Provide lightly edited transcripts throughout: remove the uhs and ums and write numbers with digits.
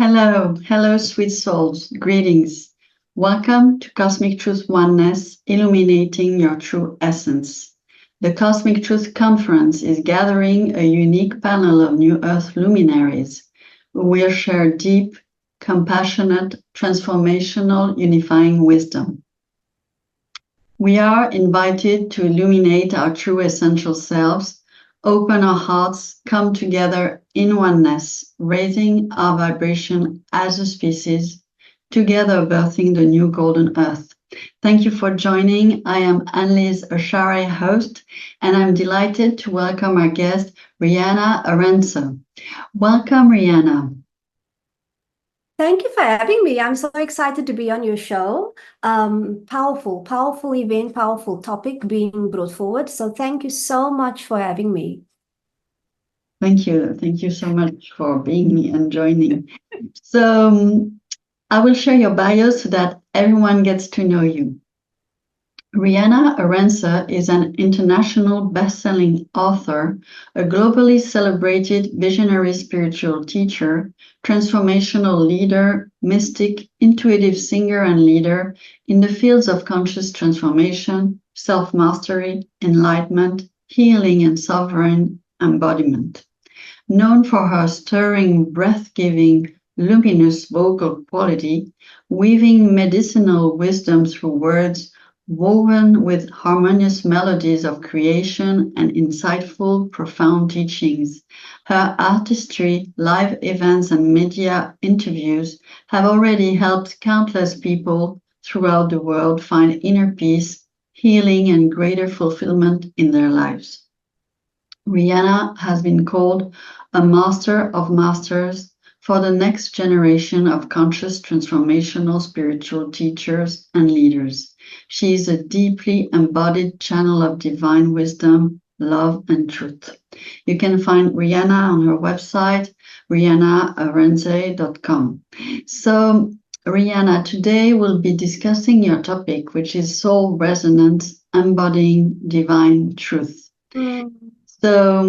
Hello, sweet souls. Greetings. Welcome to Cosmic Truth Oneness, Illuminating Your True Essence. The Cosmic Truth Conference is gathering a unique panel of New Earth luminaries who will share deep, compassionate, transformational, unifying wisdom. We are invited to illuminate our true essential selves, open our hearts, come together in oneness, raising our vibration as a species, together birthing the new golden earth. Thank you for joining. I am Lise Ashaara, host, and I'm delighted to welcome our guest, Riana Arendse. Welcome, Riana. Thank you for having me. I'm so excited to be on your show. Powerful event, powerful topic being brought forward. So thank you so much for having me. Thank you. Thank you so much for being here and joining. So I will share your bio so that everyone gets to know you. Riana Arendse is an international best-selling author, a globally celebrated visionary spiritual teacher, transformational leader, mystic, intuitive singer and leader in the fields of conscious transformation, self-mastery, enlightenment, healing, and sovereign embodiment. Known for her stirring, breath-giving, luminous vocal quality, weaving medicinal wisdom through words, woven with harmonious melodies of creation and insightful, profound teachings. Her artistry, live events, and media interviews have already helped countless people throughout the world find inner peace, healing, and greater fulfillment in their lives. Riana has been called a master of masters for the next generation of conscious transformational spiritual teachers and leaders. She is a deeply embodied channel of divine wisdom, love, and truth. You can find Riana on her website, rianaarense.com. So, Riana, today we'll be discussing your topic, which is soul resonance, embodying divine truth. So,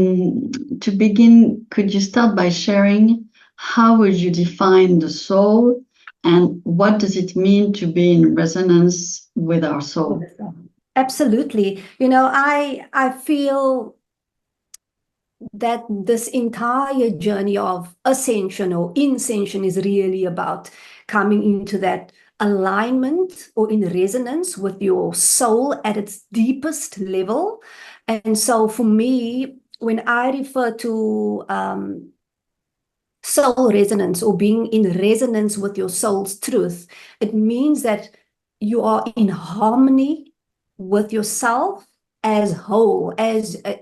to begin, could you start by sharing how would you define the soul and what does it mean to be in resonance with our soul? Absolutely. You know, I feel that this entire journey of ascension or ascension is really about coming into that alignment or in resonance with your soul at its deepest level. And so for me, when I refer to soul resonance or being in resonance with your soul's truth, it means that you are in harmony with yourself as whole,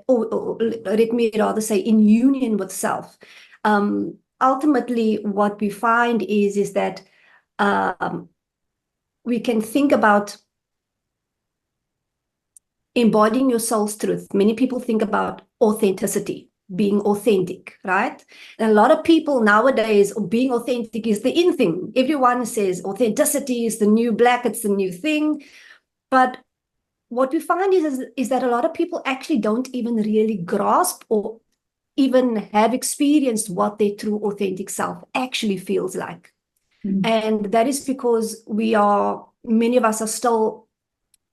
or let me rather say in union with self. Ultimately, what we find is that we can think about embodying your soul's truth. Many people think about authenticity, being authentic, right? And a lot of people nowadays, being authentic is the in thing. Everyone says authenticity is the new black, it's the new thing. But what we find is that a lot of people actually don't even really grasp or even have experienced what their true authentic self actually feels like. And that is because many of us are still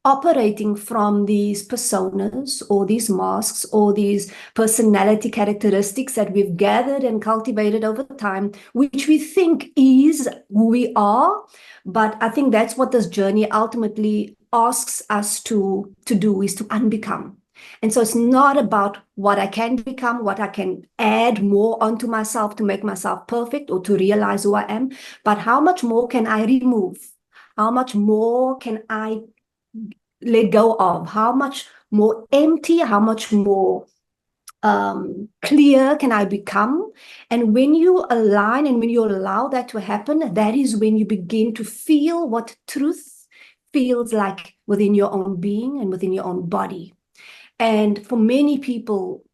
operating from these personas or these masks or these personality characteristics that we've gathered and cultivated over time, which we think is who we are. But I think that's what this journey ultimately asks us to do, is to unbecome. And so it's not about what I can become, what I can add more onto myself to make myself perfect or to realize who I am, but how much more can I remove? How much more can I let go of? How much more empty, how much more clear can I become? And when you align and when you allow that to happen, that is when you begin to feel what truth feels like within your own being and within your own body. And for many people,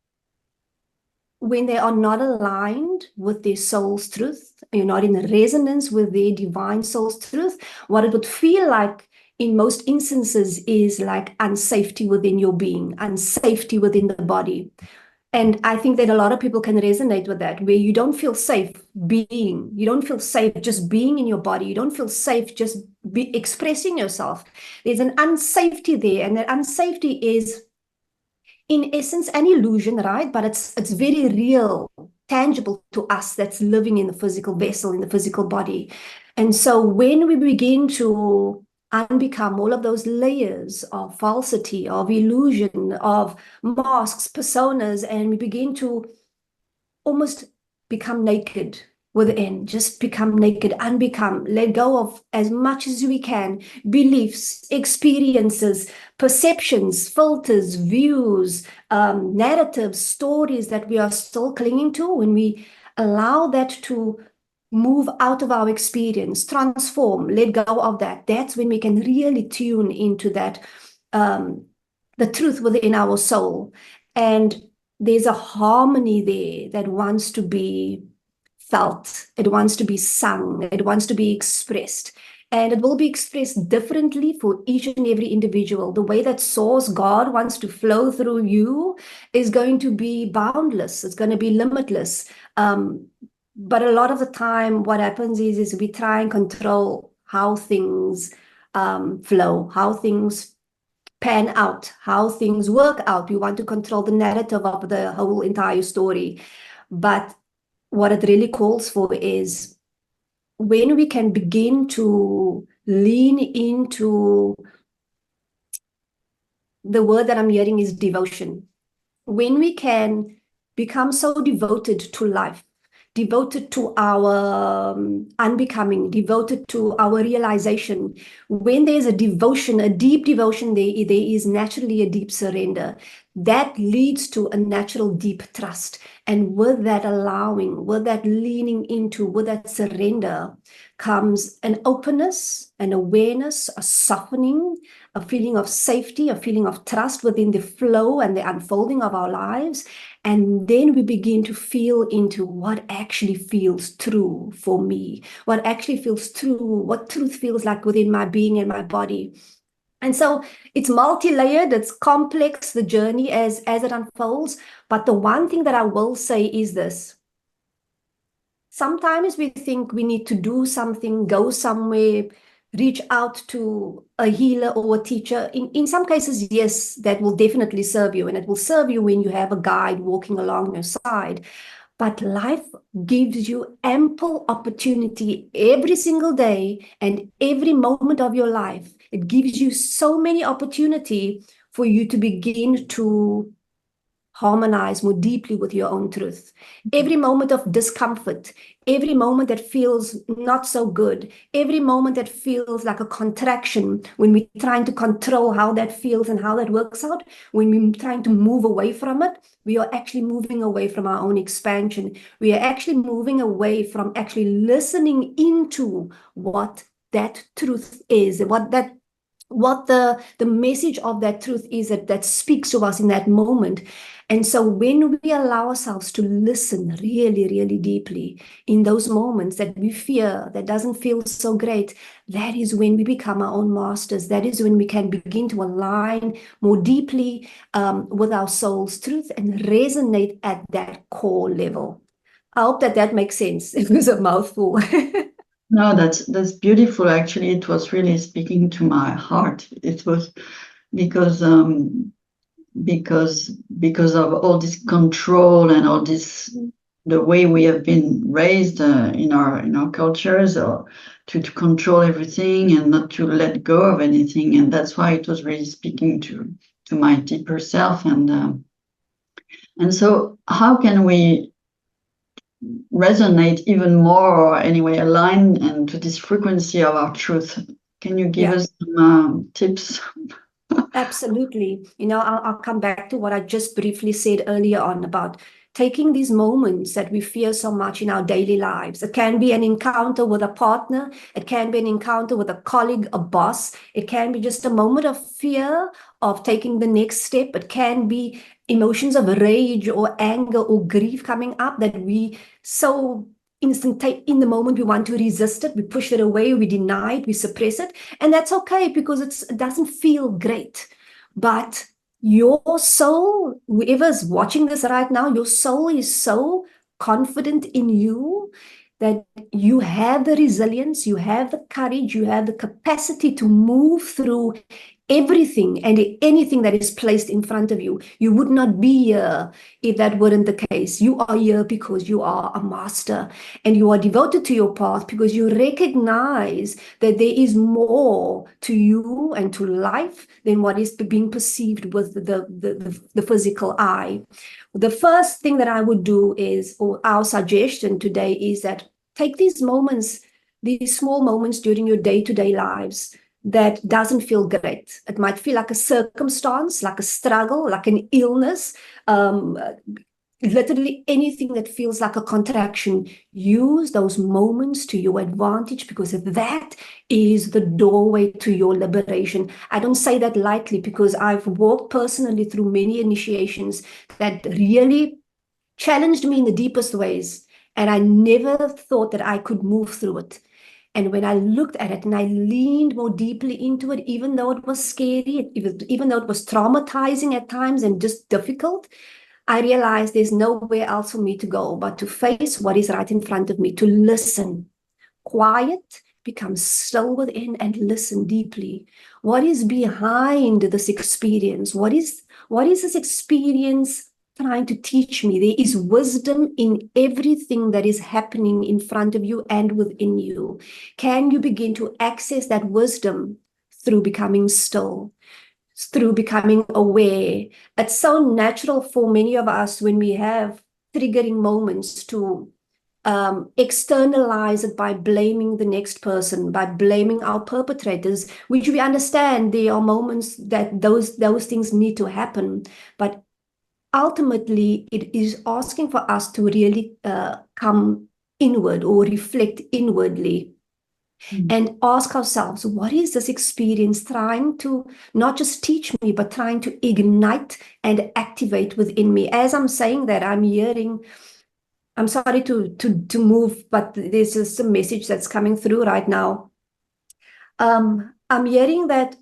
when they are not aligned with their soul's truth, you're not in resonance with their divine soul's truth, what it would feel like in most instances is like unsafety within your being, unsafety within the body. And I think that a lot of people can resonate with that, where you don't feel safe being, you don't feel safe just being in your body, you don't feel safe just be expressing yourself. There's an unsafety there, and that unsafety is, in essence, an illusion, right? But it's very real, tangible to us that's living in the physical vessel, in the physical body. And so when we begin to unbecome all of those layers of falsity, of illusion, of masks, personas, and we begin to almost become naked within, just become naked, unbecome, let go of as much as we can, beliefs, experiences, perceptions, filters, views, narratives, stories that we are still clinging to. When we allow that to move out of our experience, transform, let go of that, that's when we can really tune into that, the truth within our soul. And there's a harmony there that wants to be felt, it wants to be sung, it wants to be expressed. And it will be expressed differently for each and every individual. The way that Source God wants to flow through you is going to be boundless, it's going to be limitless. But a lot of the time, what happens is we try and control how things flow, how things pan out, how things work out. We want to control the narrative of the whole entire story. But what it really calls for is when we can begin to lean into, the word that I'm hearing is devotion. When we can become so devoted to life, devoted to our unbecoming, devoted to our realization. When there's a devotion, a deep devotion, there is naturally a deep surrender. That leads to a natural deep trust. And with that allowing, with that leaning into, with that surrender, comes an openness, an awareness, a softening, a feeling of safety, a feeling of trust within the flow and the unfolding of our lives. And then we begin to feel into what actually feels true for me, what actually feels true, what truth feels like within my being and my body. And so it's multi-layered, it's complex, the journey as it unfolds. But the one thing that I will say is this. Sometimes we think we need to do something, go somewhere, reach out to a healer or a teacher. In some cases, yes, that will definitely serve you. And it will serve you when you have a guide walking along your side. But life gives you ample opportunity every single day and every moment of your life. It gives you so many opportunity for you to begin to harmonize more deeply with your own truth. Every moment of discomfort, every moment that feels not so good, every moment that feels like a contraction, when we're trying to control how that feels and how that works out, when we're trying to move away from it, we are actually moving away from our own expansion. We are actually moving away from actually listening into what that truth is, what the message of that truth is that speaks to us in that moment. And so when we allow ourselves to listen really, really deeply in those moments that we fear, that doesn't feel so great, that is when we become our own masters. That is when we can begin to align more deeply with our soul's truth and resonate at that core level. I hope that makes sense. It was a mouthful. No, that's beautiful. Actually, it was really speaking to my heart. It was because because of all this control and all this, the way we have been raised in our cultures, or to control everything and not to let go of anything. And that's why it was really speaking to my deeper self. And so how can we resonate even more, or anyway align and to this frequency of our truth? Can you give us some tips? Absolutely. I'll come back to what I just briefly said earlier on about taking these moments that we fear so much in our daily lives. It can be an encounter with a partner. It can be an encounter with a colleague, a boss. It can be just a moment of fear of taking the next step. It can be emotions of rage or anger or grief coming up that we so in the moment we want to resist it, we push it away, we deny it, we suppress it. And that's okay because it doesn't feel great. But your soul, whoever's watching this right now, your soul is so confident in you that you have the resilience, you have the courage, you have the capacity to move through everything and anything that is placed in front of you. You would not be here if that weren't the case. You are here because you are a master, and you are devoted to your path because you recognize that there is more to you and to life than what is being perceived with the physical eye. The first thing that I would do is, or our suggestion today is that take these moments, these small moments during your day-to-day lives that doesn't feel great. It might feel like a circumstance, like a struggle, like an illness, literally anything that feels like a contraction. Use those moments to your advantage, because that is the doorway to your liberation. I don't say that lightly, because I've walked personally through many initiations that really challenged me in the deepest ways, and I never thought that I could move through it. And when I looked at it and I leaned more deeply into it, even though it was scary, even though it was traumatizing at times and just difficult, I realized there's nowhere else for me to go but to face what is right in front of me, to listen. Quiet, become still within and listen deeply. What is behind this experience? What is this experience trying to teach me? There is wisdom in everything that is happening in front of you and within you. Can you begin to access that wisdom through becoming still, through becoming aware? It's so natural for many of us when we have triggering moments to externalize it by blaming the next person, by blaming our perpetrators, which we understand there are moments that those things need to happen. But ultimately, it is asking for us to really come inward or reflect inwardly and ask ourselves, what is this experience trying to not just teach me, but trying to ignite and activate within me? As I'm saying that, I'm hearing, I'm sorry to move, but there's just a message that's coming through right now. I'm hearing that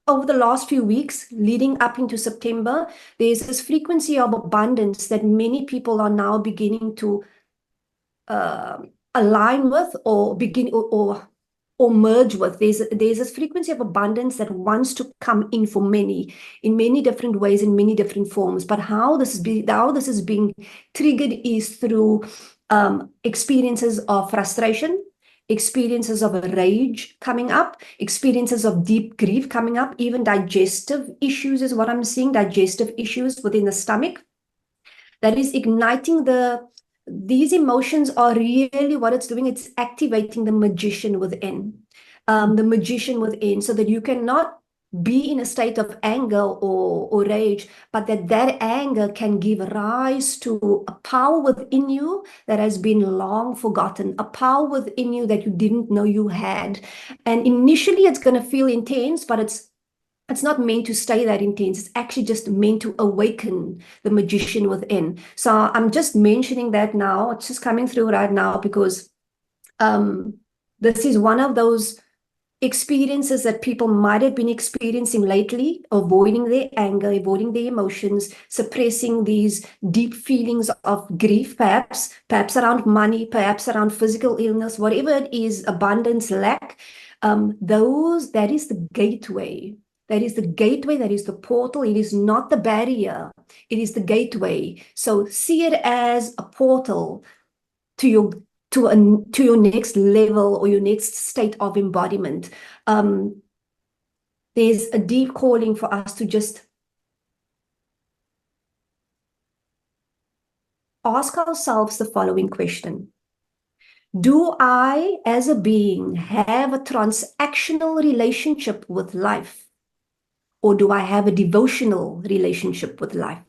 over the last few weeks, leading up into September, there's this frequency of abundance that many people are now beginning to align with, or begin or merge with. There's this frequency of abundance that wants to come in for many, in many different ways, in many different forms. But how this is being triggered is through experiences of frustration, experiences of rage coming up, experiences of deep grief coming up, even digestive issues is what I'm seeing, digestive issues within the stomach. That is igniting these emotions are really what it's doing. It's activating the magician within, so that you cannot be in a state of anger or rage, but that anger can give rise to a power within you that has been long forgotten, a power within you that you didn't know you had. And initially it's going to feel intense, but it's not meant to stay that intense. It's actually just meant to awaken the magician within. So I'm just mentioning that now. It's just coming through right now because this is one of those experiences that people might have been experiencing lately, avoiding their anger, avoiding their emotions, suppressing these deep feelings of grief, perhaps around money, perhaps around physical illness, whatever it is, abundance, lack. That is the gateway. That is the gateway, that is the portal. It is not the barrier, it is the gateway. So see it as a portal to your next level or your next state of embodiment. There's a deep calling for us to just ask ourselves the following question. Do I, as a being, have a transactional relationship with life? Or do I have a devotional relationship with life?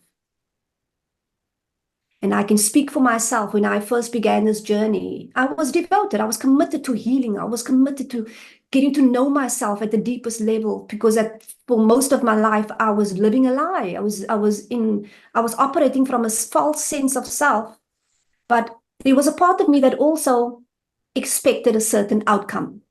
And I can speak for myself. When I first began this journey, I was devoted. I was committed to healing. I was committed to getting to know myself at the deepest level, because for most of my life, I was living a lie. I was operating from a false sense of self. But there was a part of me that also expected a certain outcome.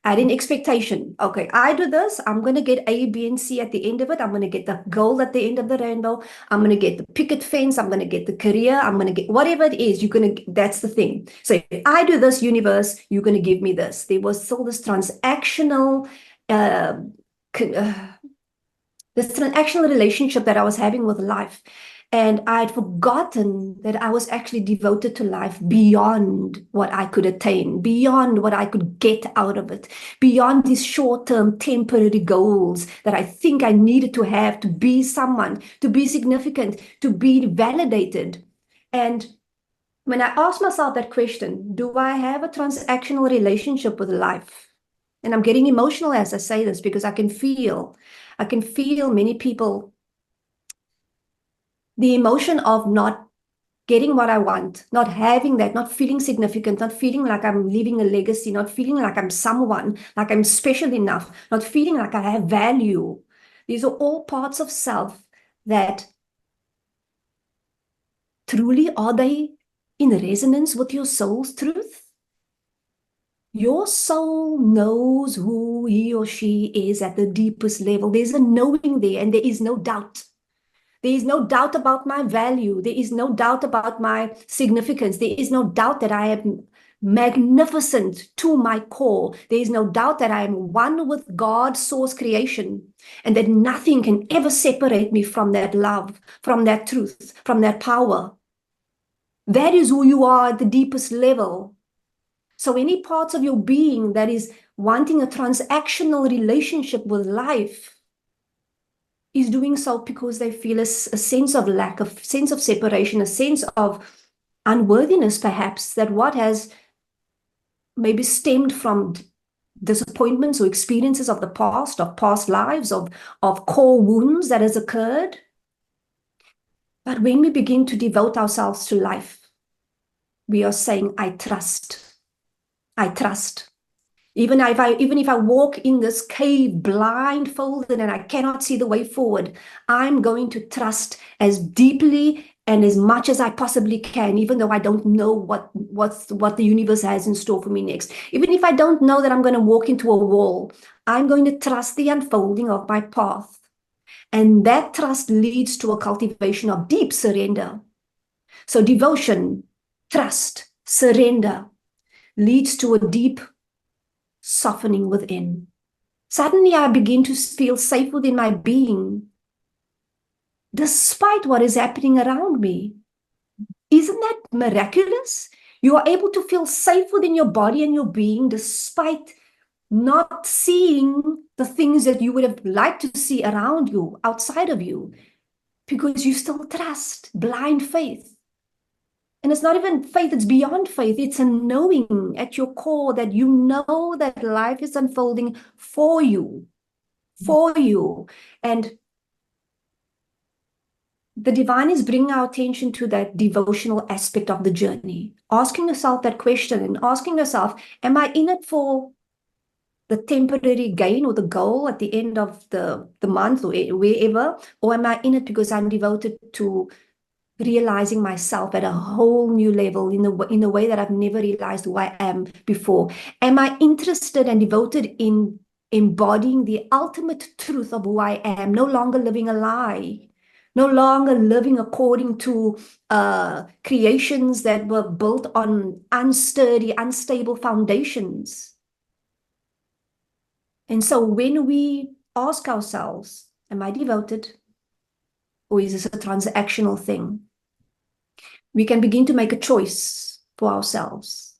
I had an expectation. Okay, I do this. I'm going to get A, B, and C at the end of it. I'm going to get the gold at the end of the rainbow. I'm going to get the picket fence. I'm going to get the career. I'm going to get whatever it is. You're going to, that's the thing. So if I do this, universe, you're going to give me this. There was still this transactional, uh, this transactional relationship that I was having with life. And I'd forgotten that I was actually devoted to life beyond what I could attain, beyond what I could get out of it, beyond these short-term temporary goals that I think I needed to have to be someone, to be significant, to be validated. And when I ask myself that question, do I have a transactional relationship with life? And I'm getting emotional as I say this because I can feel many people, the emotion of not getting what I want, not having that, not feeling significant, not feeling like I'm leaving a legacy, not feeling like I'm someone, like I'm special enough, not feeling like I have value. These are all parts of self that truly, are they in resonance with your soul's truth? Your soul knows who he or she is at the deepest level. There's a knowing there, and there is no doubt. There is no doubt about my value. There is no doubt about my significance. There is no doubt that I am magnificent to my core. There is no doubt that I am one with God's source creation, and that nothing can ever separate me from that love, from that truth, from that power. That is who you are at the deepest level. So any parts of your being that is wanting a transactional relationship with life is doing so because they feel a sense of lack, a sense of separation, a sense of unworthiness, perhaps, that what has maybe stemmed from disappointments or experiences of the past, of past lives, of core wounds that has occurred. But when we begin to devote ourselves to life, we are saying, I trust. I trust. Even if I walk in this cave blindfolded and I cannot see the way forward, I'm going to trust as deeply and as much as I possibly can, even though I don't know what the universe has in store for me next. Even if I don't know that I'm going to walk into a wall, I'm going to trust the unfolding of my path. And that trust leads to a cultivation of deep surrender. So devotion, trust, surrender leads to a deep softening within. Suddenly I begin to feel safe within my being, despite what is happening around me. Isn't that miraculous? You are able to feel safe within your body and your being, despite not seeing the things that you would have liked to see around you, outside of you, because you still trust, blind faith. And it's not even faith, it's beyond faith. It's a knowing at your core that you know that life is unfolding for you, for you. And the divine is bringing our attention to that devotional aspect of the journey. Asking yourself that question and asking yourself, am I in it for the temporary gain or the goal at the end of the month or wherever? Or am I in it because I'm devoted to realizing myself at a whole new level in a way that I've never realized who I am before? Am I interested and devoted in embodying the ultimate truth of who I am, no longer living a lie, no longer living according to creations that were built on unsturdy, unstable foundations? And so when we ask ourselves, am I devoted, or is this a transactional thing? We can begin to make a choice for ourselves.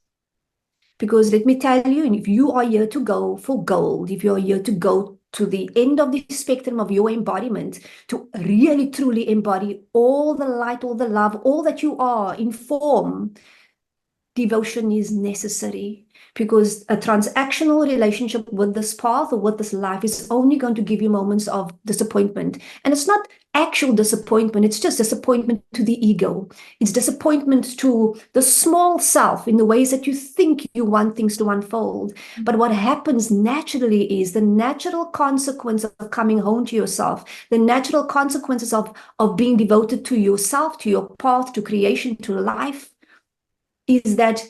Because let me tell you, if you are here to go for gold, if you're here to go to the end of the spectrum of your embodiment, to really truly embody all the light, all the love, all that you are in form, devotion is necessary, because a transactional relationship with this path or with this life is only going to give you moments of disappointment. And it's not actual disappointment, it's just disappointment to the ego. It's disappointment to the small self in the ways that you think you want things to unfold. But what happens naturally is the natural consequence of coming home to yourself, the natural consequences of being devoted to yourself, to your path, to creation, to life, is that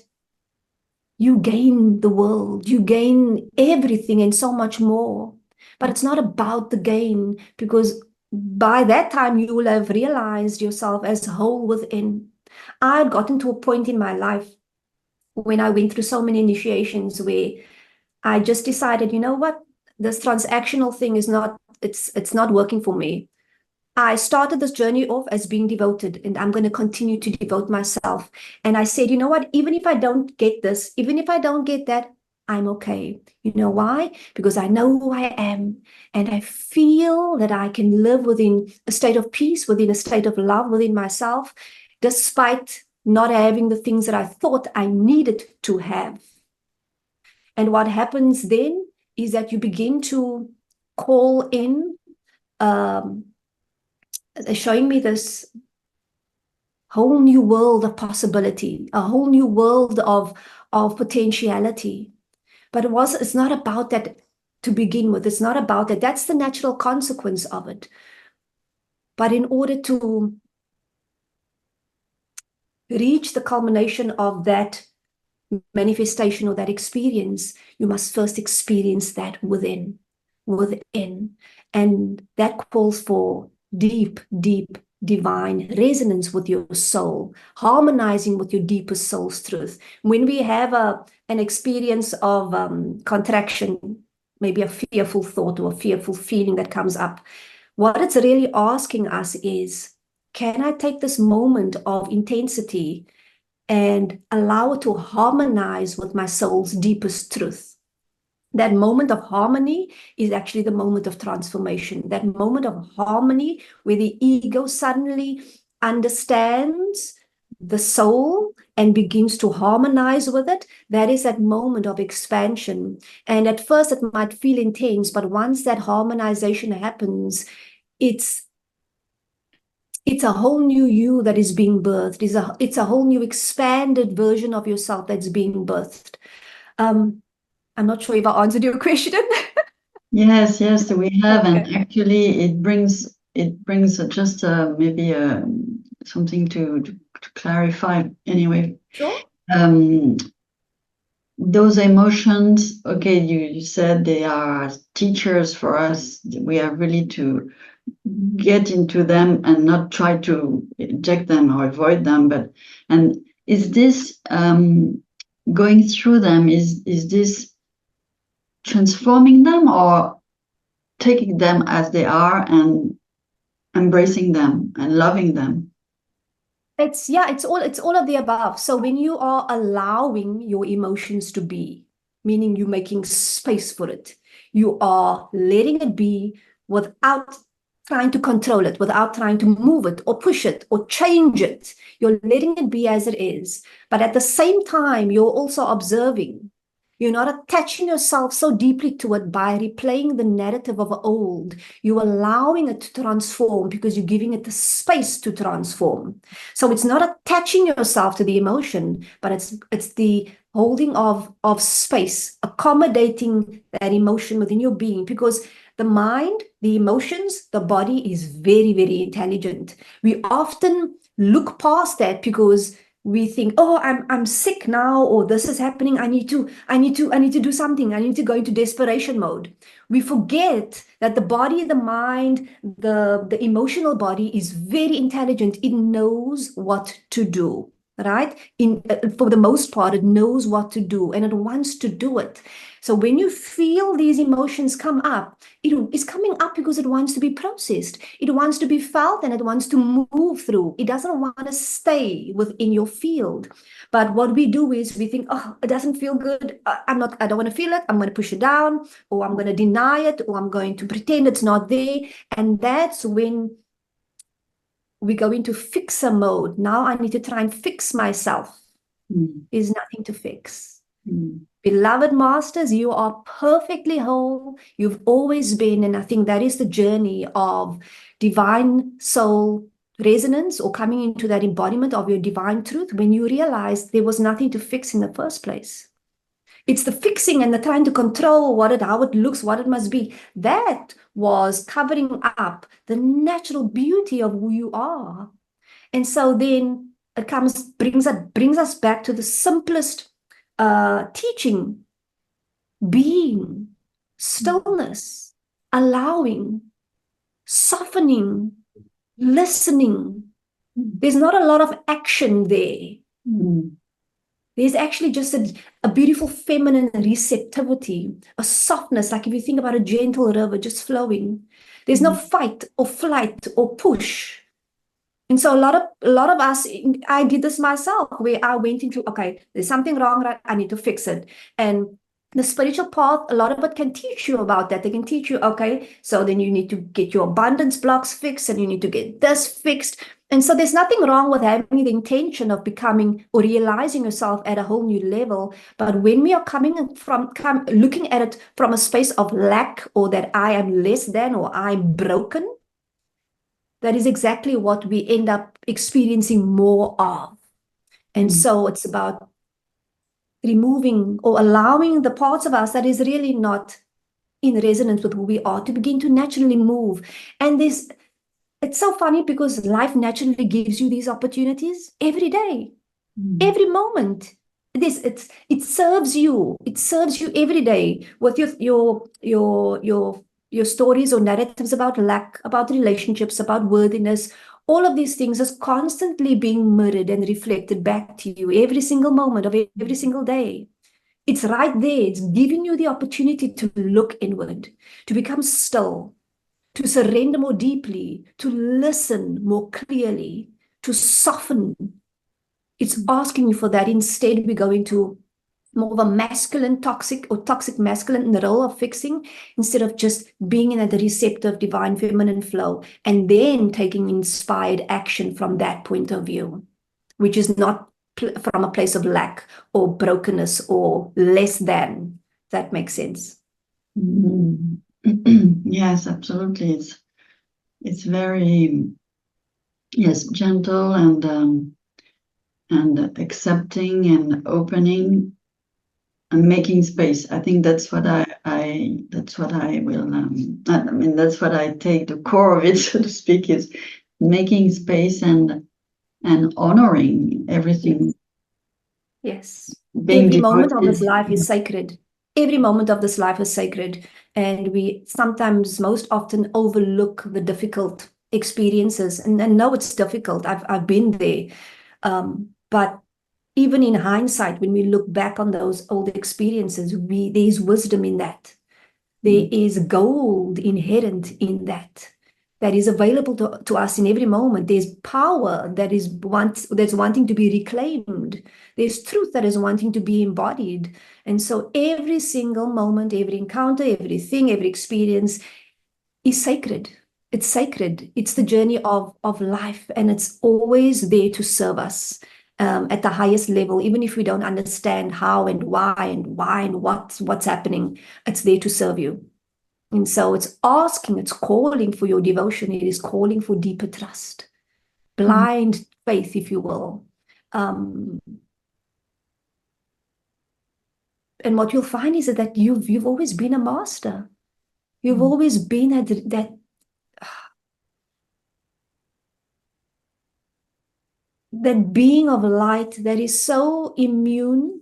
you gain the world, you gain everything and so much more. But it's not about the gain, because by that time you will have realized yourself as whole within. I had gotten to a point in my life when I went through so many initiations where I just decided, you know what, this transactional thing is not, it's not working for me. I started this journey off as being devoted, and I'm going to continue to devote myself. And I said, you know what, even if I don't get this, even if I don't get that, I'm okay. You know why? Because I know who I am, and I feel that I can live within a state of peace, within a state of love within myself, despite not having the things that I thought I needed to have. And what happens then is that you begin to call in, um, showing me this whole new world of possibility, a whole new world of potentiality. But it's not about that to begin with. It's not about that. That's the natural consequence of it. But in order to reach the culmination of that manifestation or that experience, you must first experience that within. And that calls for deep, deep divine resonance with your soul, harmonizing with your deepest soul's truth. When we have an experience of contraction, maybe a fearful thought or a fearful feeling that comes up, what it's really asking us is, can I take this moment of intensity and allow it to harmonize with my soul's deepest truth? That moment of harmony is actually the moment of transformation. That moment of harmony where the ego suddenly understands the soul and begins to harmonize with it, that is that moment of expansion. And at first it might feel intense, but once that harmonization happens, it's a whole new you that is being birthed. It's a whole new expanded version of yourself that's being birthed. I'm not sure if I answered your question. Yes, yes, we have, and Okay. actually, it brings just maybe something to clarify. Anyway, Sure. um, those emotions, okay, you said they are teachers for us. We are really to get into them and not try to eject them or avoid them. But and is this going through them? Is this transforming them or taking them as they are and embracing them and loving them? It's all of the above. So when you are allowing your emotions to be, meaning you're making space for it, you are letting it be without trying to control it, without trying to move it or push it or change it. You're letting it be as it is. But at the same time, you're also observing. You're not attaching yourself so deeply to it by replaying the narrative of old. You're allowing it to transform because you're giving it the space to transform. So it's not attaching yourself to the emotion, but it's the holding of space, accommodating that emotion within your being, because the mind, the emotions, the body is very, very intelligent. We often look past that because we think, oh, I'm sick now, or this is happening. I need to do something. I need to go into desperation mode. We forget that the body, the mind, the emotional body is very intelligent. It knows what to do, right? For the most part, it knows what to do and it wants to do it. So when you feel these emotions come up, it is coming up because it wants to be processed. It wants to be felt and it wants to move through. It doesn't want to stay within your field. But what we do is we think, oh, it doesn't feel good. I don't want to feel it. I'm going to push it down, or I'm going to deny it, or I'm going to pretend it's not there. And that's when we go into fixer mode. Now I need to try and fix myself. Mm, There's nothing to fix. mm, Beloved masters, you are perfectly whole. You've always been. And I think that is the journey of divine soul resonance, or coming into that embodiment of your divine truth, when you realize there was nothing to fix in the first place. It's the fixing and the trying to control how it looks, what it must be. That was covering up the natural beauty of who you are. And so then it brings us back to the simplest teaching, being, stillness, allowing, softening, listening. There's not a lot of action there. There's actually just a beautiful feminine receptivity, a softness, like if you think about a gentle river just flowing. There's no fight or flight or push. And so a lot of us, I did this myself, where I went into, okay, there's something wrong, right? I need to fix it. And the spiritual path, a lot of it can teach you about that. They can teach you, okay, so then you need to get your abundance blocks fixed, and you need to get this fixed. And so there's nothing wrong with having the intention of becoming or realizing yourself at a whole new level. But when we are looking at it from a space of lack, or that I am less than, or I'm broken, that is exactly what we end up experiencing more of. And so it's about removing or allowing the parts of us that is really not in resonance with who we are to begin to naturally move. And it's so funny, because life naturally gives you these opportunities every day, every moment. It serves you. It serves you every day with your stories or narratives about lack, about relationships, about worthiness. All of these things is constantly being mirrored and reflected back to you every single moment of every single day. It's right there. It's giving you the opportunity to look inward, to become still, to surrender more deeply, to listen more clearly, to soften. It's asking you for that. Instead, we go into more of a masculine toxic, or toxic masculine, in the role of fixing, instead of just being in a receptive divine feminine flow, and then taking inspired action from that point of view, which is not from a place of lack or brokenness or less than. That makes sense. Yes, absolutely. It's very, yes, gentle and accepting and opening and making space. I think that's what I will. I mean, that's what I take the core of it, so to speak, is making space and honoring everything. Yes. Being Every moment of this devoted. life is sacred. Every moment of this life is sacred. And we sometimes, most often, overlook the difficult experiences. And know it's difficult. I've been there. But even in hindsight, when we look back on those old experiences, there's wisdom in that. There is gold inherent in that is available to us in every moment. There's power that's wanting to be reclaimed. There's truth that is wanting to be embodied. And so every single moment, every encounter, everything, every experience is sacred. It's sacred. It's the journey of life, and it's always there to serve us at the highest level, even if we don't understand how and why and what's happening. It's there to serve you. And so it's calling for your devotion. It is calling for deeper trust, blind faith, if you will. And what you'll find is that you've always been a master. You've always been at that being of light that is so immune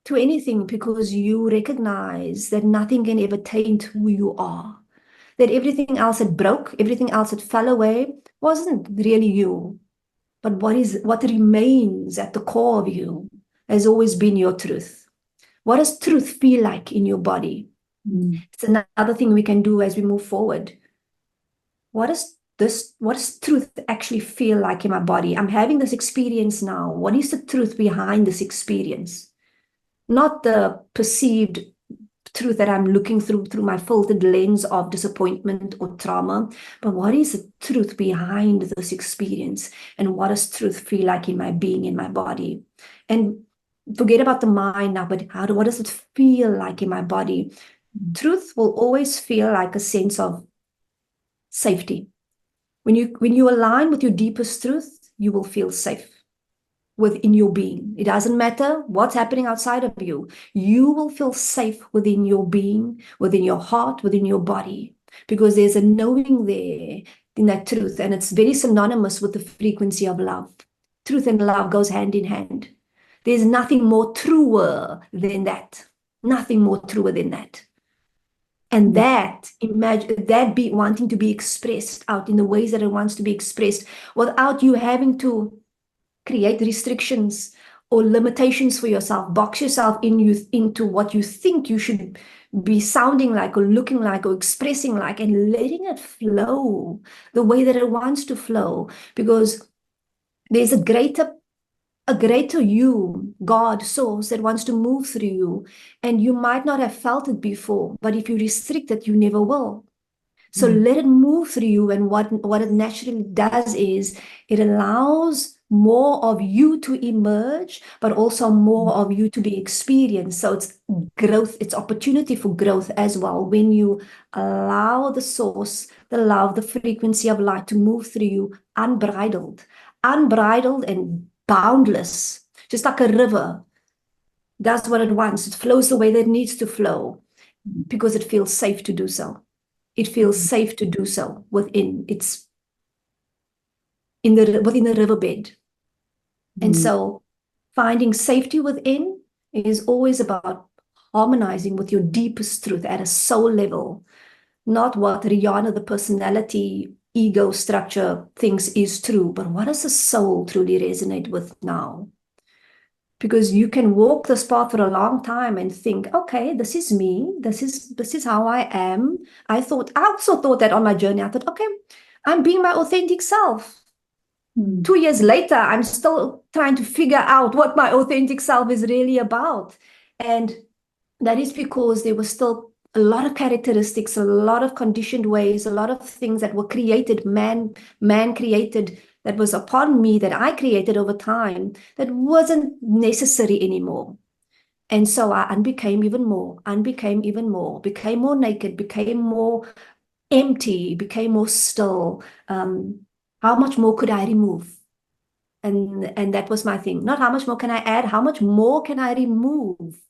to anything, because you recognize that nothing can ever taint who you are. That everything else that broke, everything else that fell away wasn't really you. But what remains at the core of you has always been your truth. What does truth feel like in your body? It's another thing we can do as we move forward. What does truth actually feel like in my body? I'm having this experience now. What is the truth behind this experience? Not the perceived truth that I'm looking through my filtered lens of disappointment or trauma, but what is the truth behind this experience? And what does truth feel like in my being, in my body? And forget about the mind now, but what does it feel like in my body? Truth will always feel like a sense of safety. When you align with your deepest truth, you will feel safe within your being. It doesn't matter what's happening outside of you. You will feel safe within your being, within your heart, within your body, because there's a knowing there in that truth. And it's very synonymous with the frequency of love. Truth and love goes hand in hand. There's nothing more truer than that. Nothing more truer than that. And that, imagine that be wanting to be expressed out in the ways that it wants to be expressed without you having to create restrictions or limitations for yourself, box yourself into what you think you should be sounding like or looking like or expressing like, and letting it flow the way that it wants to flow. Because there's a greater you, God, source, that wants to move through you. And you might not have felt it before, but if you restrict it, you never will. So let it move through you. And what it naturally does is it allows more of you to emerge, but also more of you to be experienced. So it's growth, it's opportunity for growth as well. When you allow the source, the love, the frequency of light to move through you unbridled and boundless, just like a river does what it wants. It flows the way that it needs to flow because it feels safe to do so. It feels safe to do so within the riverbed. And so finding safety within is always about harmonizing with your deepest truth at a soul level, not what Riana, the personality, ego structure thinks is true, but what does the soul truly resonate with now? Because you can walk this path for a long time and think, okay, this is me. This is how I am. I also thought that on my journey. I thought, okay, I'm being my authentic self. 2 years later, I'm still trying to figure out what my authentic self is really about. And that is because there was still a lot of characteristics, a lot of conditioned ways, a lot of things that were created, man created, that was upon me, that I created over time, that wasn't necessary anymore. And so I became even more, became more naked, became more empty, became more still. How much more could I remove? And that was my thing. Not how much more can I add, how much more can I remove?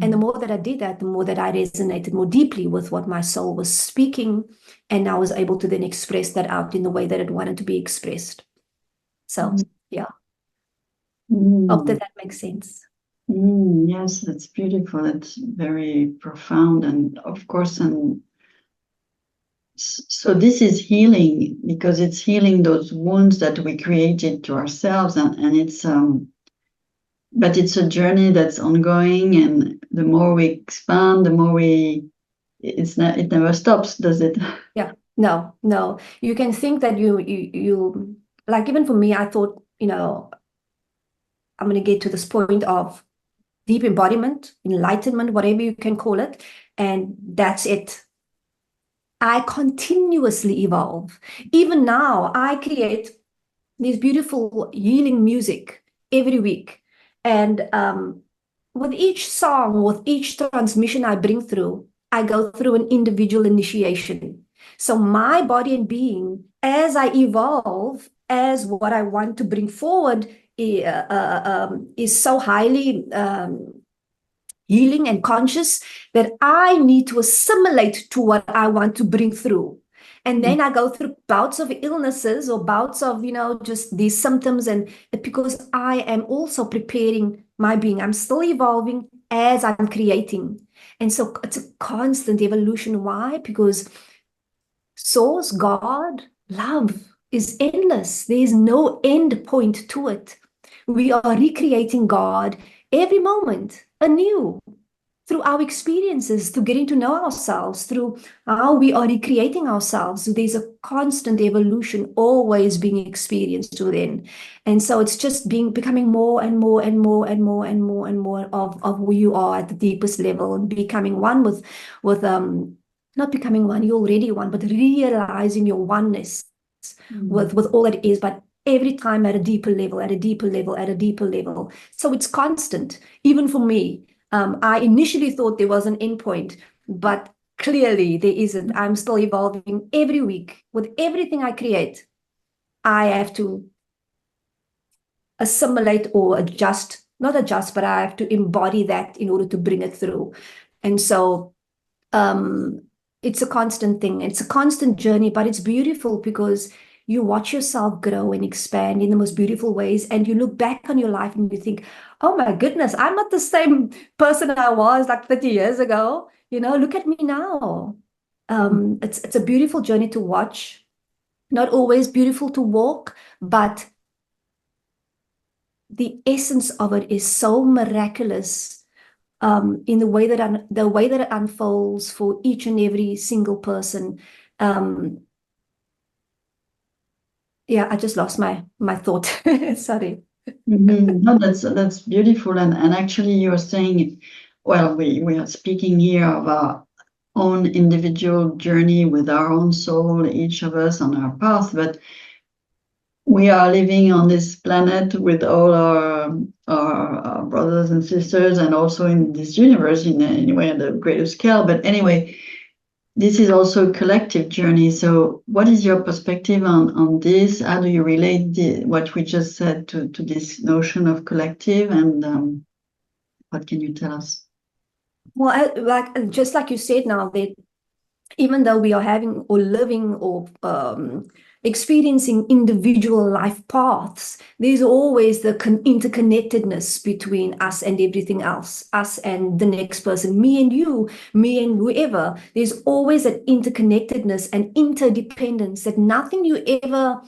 And the more that I did that, the more that I resonated more deeply with what my soul was speaking. And I was able to then express that out in the way that it wanted to be expressed. So, yeah. Hope that makes sense. Yes, that's beautiful. It's very profound. And of course, so this is healing because it's healing those wounds that we created to ourselves. And it's, but it's a journey that's ongoing. And the more we expand, the more it never stops, does it? Yeah, no. You can think that you like, even for me, I thought, I'm going to get to this point of deep embodiment, enlightenment, whatever you can call it. And that's it. I continuously evolve. Even now, I create this beautiful healing music every week. And with each song, with each transmission I bring through, I go through an individual initiation. So my body and being, as I evolve, as what I want to bring forward, is so highly healing and conscious that I need to assimilate to what I want to bring through. And then I go through bouts of illnesses or bouts of, just these symptoms. And because I am also preparing my being, I'm still evolving as I'm creating. And so it's a constant evolution. Why? Because source, God, love is endless. There is no end point to it. We are recreating God every moment anew through our experiences, through getting to know ourselves, through how we are recreating ourselves. So there's a constant evolution always being experienced within. And so it's just becoming more and more and more and more and more and more of who you are at the deepest level, and becoming one with not becoming one, you're already one, but realizing your oneness with all that is, but every time at a deeper level, at a deeper level, at a deeper level. So it's constant, even for me. I initially thought there was an endpoint, but clearly there isn't. I'm still evolving every week. With everything I create, I have to assimilate or adjust, not adjust, but I have to embody that in order to bring it through. And so it's a constant thing. It's a constant journey, but it's beautiful because you watch yourself grow and expand in the most beautiful ways. And you look back on your life and you think, oh my goodness, I'm not the same person I was like 30 years ago. Look at me now. It's a beautiful journey to watch. Not always beautiful to walk, but the essence of it is so miraculous, in the way that it unfolds for each and every single person. Yeah, I just lost my thought. Sorry. No, that's beautiful. And actually, you're saying, well, we are speaking here of our own individual journey with our own soul, each of us on our path, but we are living on this planet with all our brothers and sisters, and also in this universe in anyway at a greater scale. But anyway, this is also a collective journey. So what is your perspective on this? How do you relate what we just said to this notion of collective, and what can you tell us? Well, just like you said now, that even though we are having or living or experiencing individual life paths, there's always the interconnectedness between us and everything else, us and the next person, me and you, me and whoever. There's always that interconnectedness and interdependence, that nothing you ever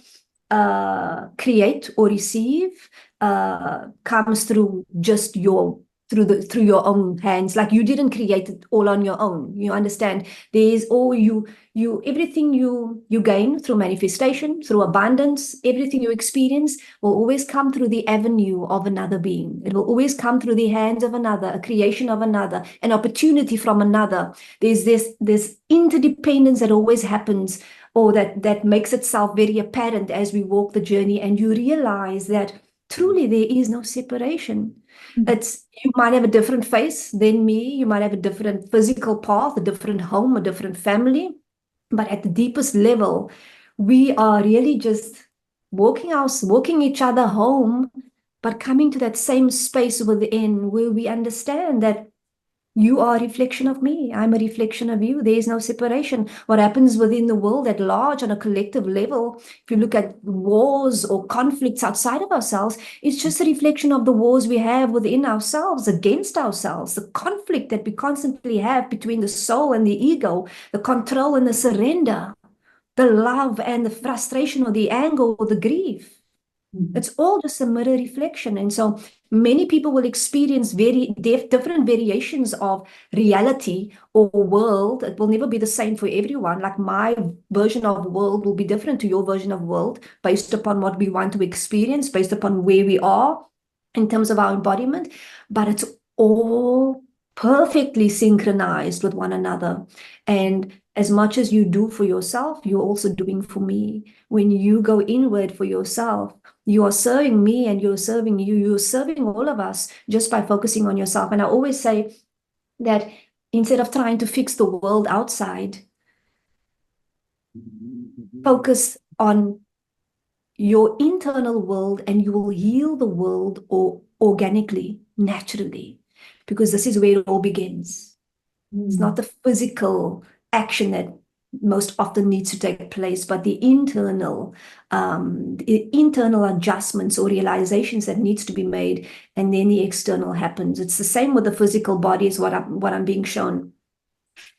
create or receive comes through just through your own hands. Like, you didn't create it all on your own. You understand? There's all everything you gain through manifestation, through abundance, everything you experience will always come through the avenue of another being. It will always come through the hands of another, a creation of another, an opportunity from another. There's this interdependence that always happens, or that makes itself very apparent as we walk the journey, and you realize that truly there is no separation. You might have a different face than me, you might have a different physical path, a different home, a different family, but at the deepest level, we are really just walking each other home, but coming to that same space within where we understand that you are a reflection of me. I'm a reflection of you. There is no separation. What happens within the world at large on a collective level, if you look at wars or conflicts outside of ourselves, it's just a reflection of the wars we have within ourselves, against ourselves, the conflict that we constantly have between the soul and the ego, the control and the surrender, the love and the frustration, or the anger or the grief. It's all just a mirror reflection. And so many people will experience very different variations of reality or world. It will never be the same for everyone. Like, my version of world will be different to your version of world, based upon what we want to experience, based upon where we are in terms of our embodiment. But it's all perfectly synchronized with one another. And as much as you do for yourself, you're also doing for me. When you go inward for yourself, you are serving me and you're serving you. You're serving all of us just by focusing on yourself. And I always say that instead of trying to fix the world outside, focus on your internal world and you will heal the world organically, naturally, because this is where it all begins. It's not the physical action that most often needs to take place, but the internal adjustments or realizations that needs to be made, and then the external happens. It's the same with the physical body, is what I'm being shown.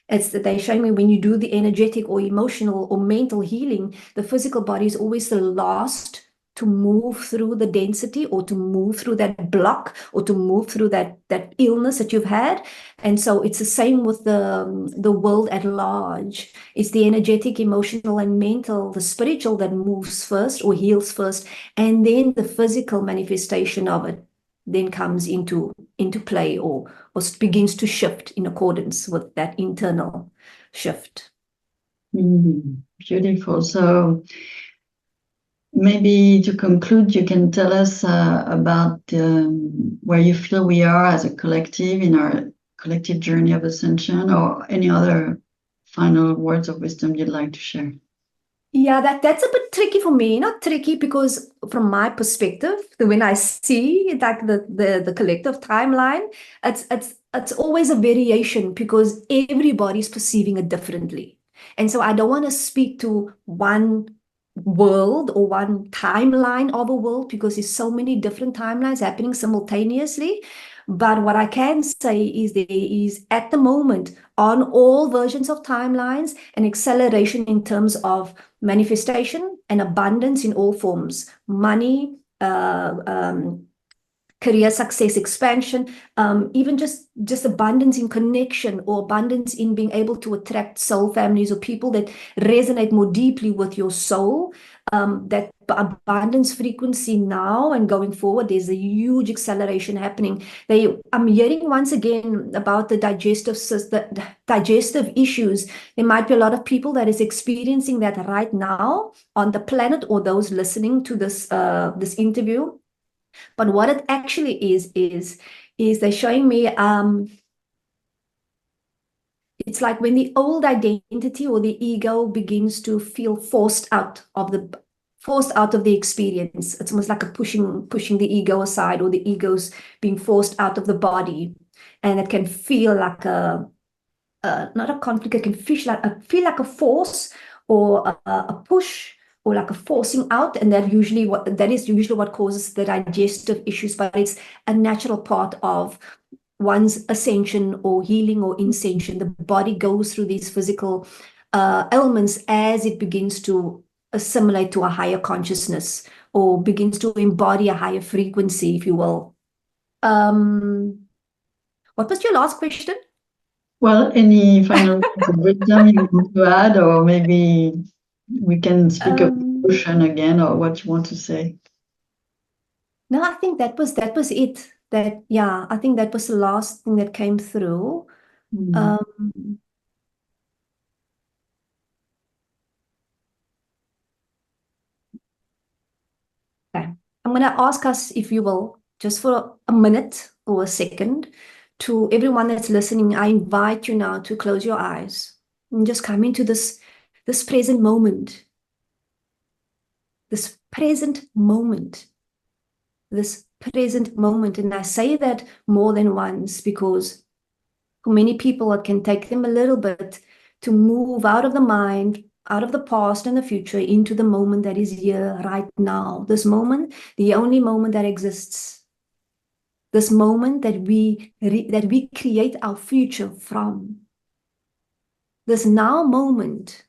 It's that they show me when you do the energetic or emotional or mental healing, the physical body is always the last to move through the density, or to move through that block, or to move through that illness that you've had. And so it's the same with the world at large. It's the energetic, emotional, and mental, the spiritual, that moves first or heals first, and then the physical manifestation of it then comes into play, or begins to shift in accordance with that internal shift. Beautiful. So maybe to conclude, you can tell us about where you feel we are as a collective in our collective journey of ascension, or any other final words of wisdom you'd like to share. Yeah, that's a bit tricky for me. Not tricky because from my perspective, when I see like the collective timeline, it's always a variation, because everybody's perceiving it differently. And so I don't want to speak to one world or one timeline of a world, because there's so many different timelines happening simultaneously. But what I can say is there is at the moment on all versions of timelines an acceleration in terms of manifestation and abundance in all forms, money, career success, expansion, even just abundance in connection, or abundance in being able to attract soul families or people that resonate more deeply with your soul. That abundance frequency now and going forward, there's a huge acceleration happening. I'm hearing once again about the digestive issues. There might be a lot of people that is experiencing that right now on the planet, or those listening to this interview. But what it actually is they're showing me it's like when the old identity or the ego begins to feel forced out of the experience. It's almost like a pushing the ego aside, or the ego's being forced out of the body. And it can feel like not a conflict, it can feel like a force, or a push, or like a forcing out, and that is usually what causes the digestive issues. But it's a natural part of one's ascension or healing or ascension. The body goes through these physical ailments as it begins to assimilate to a higher consciousness, or begins to embody a higher frequency, if you will. What was your last question? Well, any final words of wisdom you want to add, or maybe we can speak of ocean again, or what you want to say? No, I think that was it. I think that was the last thing that came through. Um, okay. I'm going to ask us, if you will, just for a minute or a second, to everyone that's listening, I invite you now to close your eyes and just come into this present moment, this present moment, this present moment. And I say that more than once because for many people, it can take them a little bit to move out of the mind, out of the past and the future, into the moment that is here right now. This moment, the only moment that exists. This moment that we create our future from. This now moment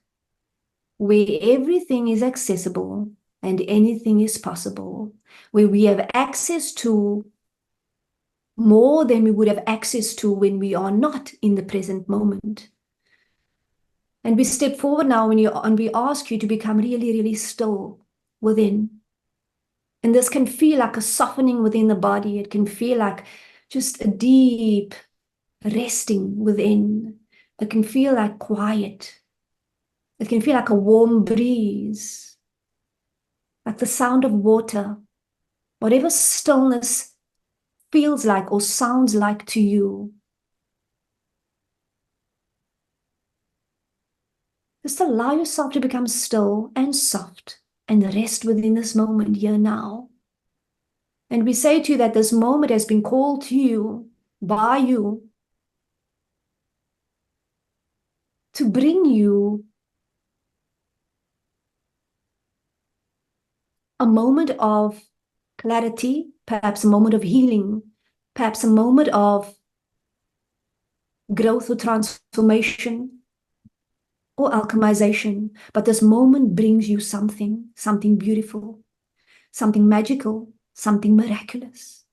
where everything is accessible and anything is possible, where we have access to more than we would have access to when we are not in the present moment. And we step forward now and we ask you to become really, really still within. And this can feel like a softening within the body. It can feel like just a deep resting within. It can feel like quiet. It can feel like a warm breeze, like the sound of water. Whatever stillness feels like or sounds like to you. Just allow yourself to become still and soft and rest within this moment here now. And we say to you that this moment has been called to you by you to bring you a moment of clarity, perhaps a moment of healing, perhaps a moment of growth or transformation or alchemization. But this moment brings you something beautiful, something magical, something miraculous.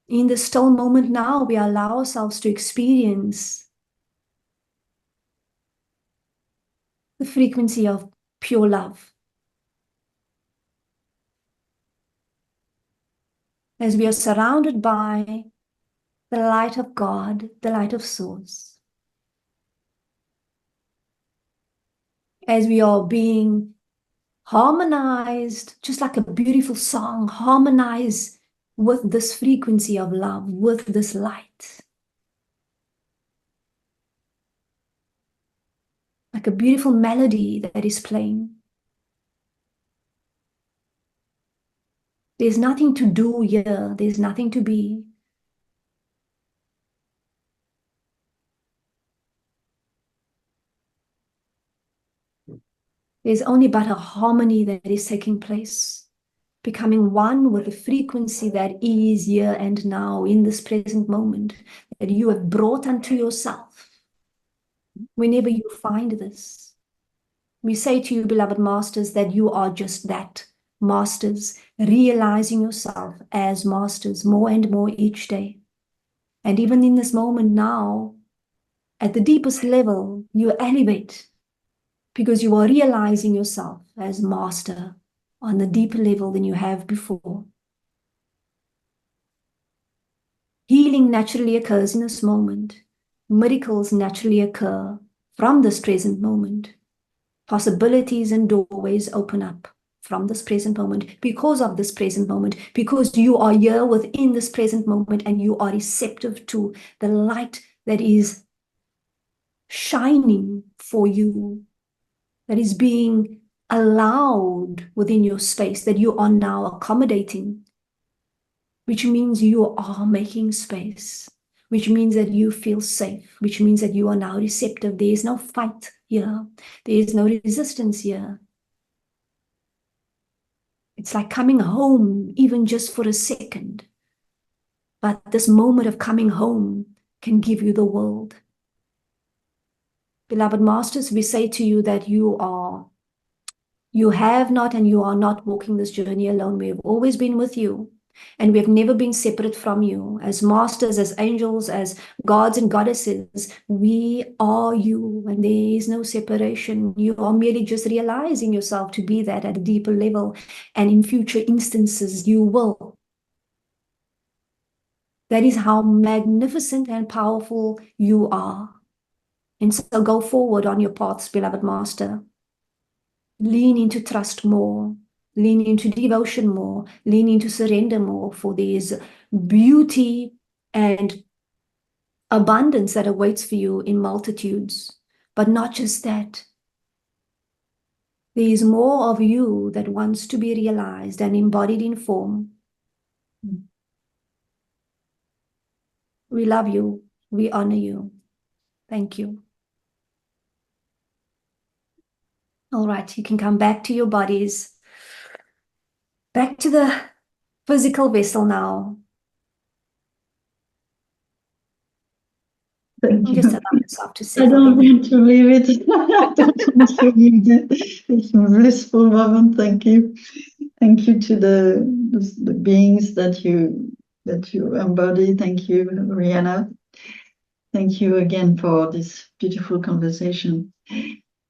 In the still moment now, we allow ourselves to experience the frequency of pure love. As we are surrounded by the light of God, the light of Source. As we are being harmonized, just like a beautiful song, harmonize with this frequency of love, with this light. Like a beautiful melody that is playing. There's nothing to do here. There's nothing to be. There's only but a harmony that is taking place, becoming one with the frequency that is here and now in this present moment that you have brought unto yourself. Whenever you find this, we say to you, beloved masters, that you are just that, masters, realizing yourself as masters more and more each day. And even in this moment now, at the deepest level, you elevate because you are realizing yourself as master on a deeper level than you have before. Healing naturally occurs in this moment. Miracles naturally occur from this present moment. Possibilities and doorways open up from this present moment because of this present moment, because you are here within this present moment and you are receptive to the light that is shining for you, that is being allowed within your space, that you are now accommodating, which means you are making space, which means that you feel safe, which means that you are now receptive. There is no fight here. There is no resistance here. It's like coming home, even just for a second. But this moment of coming home can give you the world. Beloved masters, we say to you that you have not and you are not walking this journey alone. We have always been with you. And we have never been separate from you. As masters, as angels, as gods and goddesses, we are you, and there is no separation. You are merely just realizing yourself to be that at a deeper level. And in future instances, you will. That is how magnificent and powerful you are. And so go forward on your paths, beloved master. Lean into trust more. Lean into devotion more, lean into surrender more, for there is beauty and abundance that awaits for you in multitudes. But not just that. There is more of you that wants to be realized and embodied in form. We love you. We honor you. Thank you. All right, you can come back to your bodies. Back to the physical vessel now. Thank you. Just allow yourself to I settle don't in. want to leave it. I don't want to leave it. It's a blissful moment. Thank you. Thank you to the beings that you embody. Thank you, Rihanna. Thank you again for this beautiful conversation.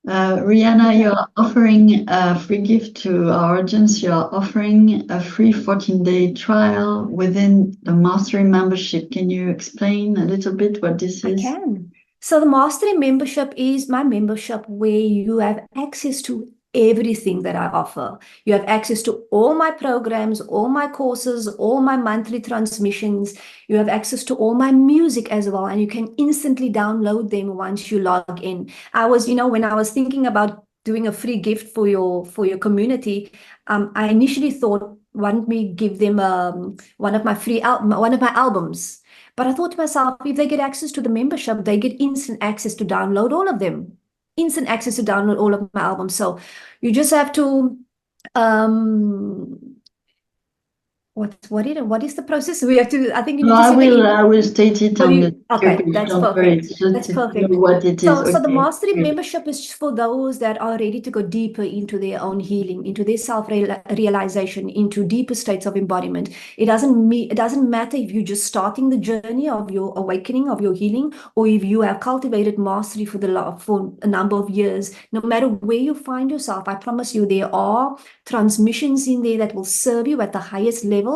Rihanna, you're offering a free gift to our audience. You're offering a free 14-day trial within the Mastery membership. Can you explain a little bit what this is? I can. So the Mastery membership is my membership where you have access to everything that I offer. You have access to all my programs, all my courses, all my monthly transmissions. You have access to all my music as well, and you can instantly download them once you log in. When I was thinking about doing a free gift for your community, I initially thought, why don't we give them one of my albums? But I thought to myself, if they get access to the membership, they get instant access to download all of them, instant access to download all of my albums. So you just have to, what is the process? We have to, I think you need to send an email. I will state it on the Okay, page. that's Don't worry. perfect. It's just That's to know perfect. what it is. So the Okay. Mastery Good. membership is for those that are ready to go deeper into their own healing, into their self-realization, into deeper states of embodiment. It doesn't matter if you're just starting the journey of your awakening, of your healing, or if you have cultivated mastery for a number of years. No matter where you find yourself, I promise you there are transmissions in there that will serve you at the highest level.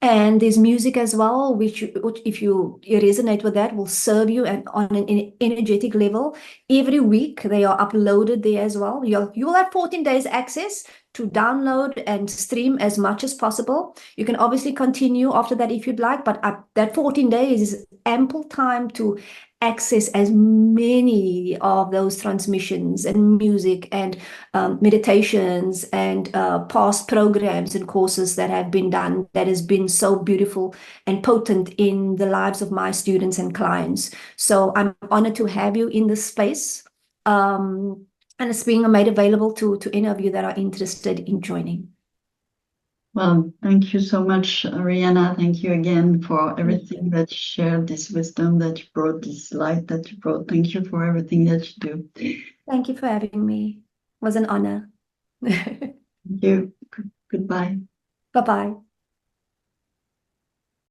And there's music as well, which if you resonate with that, will serve you and on an energetic level. Every week they are uploaded there as well. You will have 14 days access to download and stream as much as possible. You can obviously continue after that if you'd like, but that 14 days is ample time to access as many of those transmissions and music and meditations and past programs and courses that have been done that has been so beautiful and potent in the lives of my students and clients. So I'm honored to have you in this space. And it's being made available to any of you that are interested in joining. Well, thank you so much, Riana. Thank you again for everything that you shared, this wisdom that you brought, this light that you brought. Thank you for everything that you do. Thank you for having me. It was an honor. Thank you. Goodbye. Bye-bye.